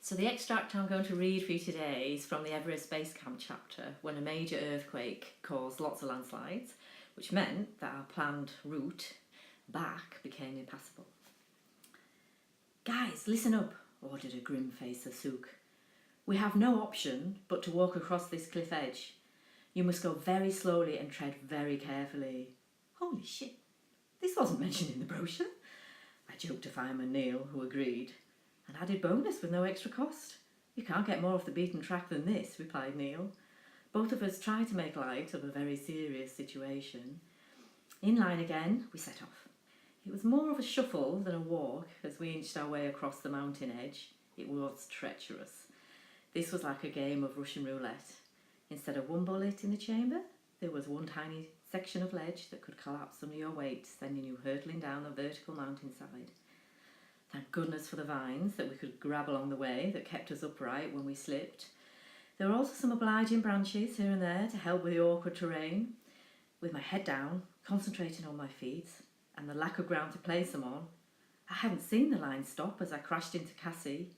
So the extract I'm going to read for you today is from the Everest Base Camp chapter, when a major earthquake caused lots of landslides, which meant that our planned route back became impassable. "Guys, listen up," ordered a grim-faced Asuk. "We have no option but to walk across this cliff edge. You must go very slowly and tread very carefully." Holy shit, this wasn't mentioned in the brochure. I joked to fireman Neil, who agreed. "An added bonus with no extra cost. You can't get more off the beaten track than this," replied Neil. Both of us tried to make light of a very serious situation. In line again, we set off. It was more of a shuffle than a walk as we inched our way across the mountain edge. It was treacherous. This was like a game of Russian roulette. Instead of one bullet in the chamber, there was one tiny section of ledge that could collapse under your weight, sending you hurtling down the vertical mountainside. Thank goodness for the vines that we could grab along the way that kept us upright when we slipped. There were also some obliging branches here and there to help with the awkward terrain. With my head down, concentrating on my feet, and the lack of ground to place them on, I hadn't seen the line stop as I crashed into Cassie.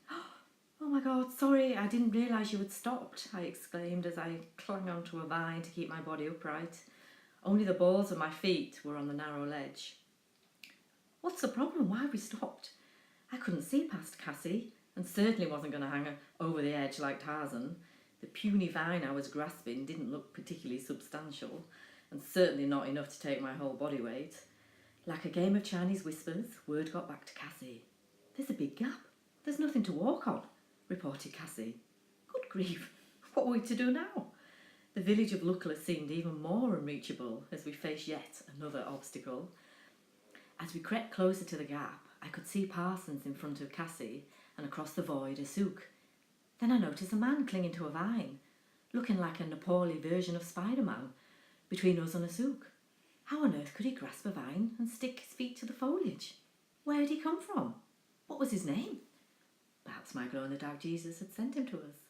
"Oh my God, sorry, I didn't realise you had stopped," I exclaimed as I clung onto a vine to keep my body upright. Only the balls of my feet were on the narrow ledge. "What's the problem? Why have we stopped?" I couldn't see past Cassie, and certainly wasn't going to hang her over the edge like Tarzan. The puny vine I was grasping didn't look particularly substantial, and certainly not enough to take my whole body weight. Like a game of Chinese whispers, word got back to Cassie. "There's a big gap. There's nothing to walk on," reported Cassie. Good grief, what were we to do now? The village of Luckler seemed even more unreachable as we faced yet another obstacle. As we crept closer to the gap, I could see Parsons in front of Cassie and across the void Asuk. Then I noticed a man clinging to a vine, looking like a Nepali version of Spider-Man, between us and Asuk. How on earth could he grasp a vine and stick his feet to the foliage? Where had he come from? What was his name? Perhaps my glow-in-the-dark Jesus had sent him to us.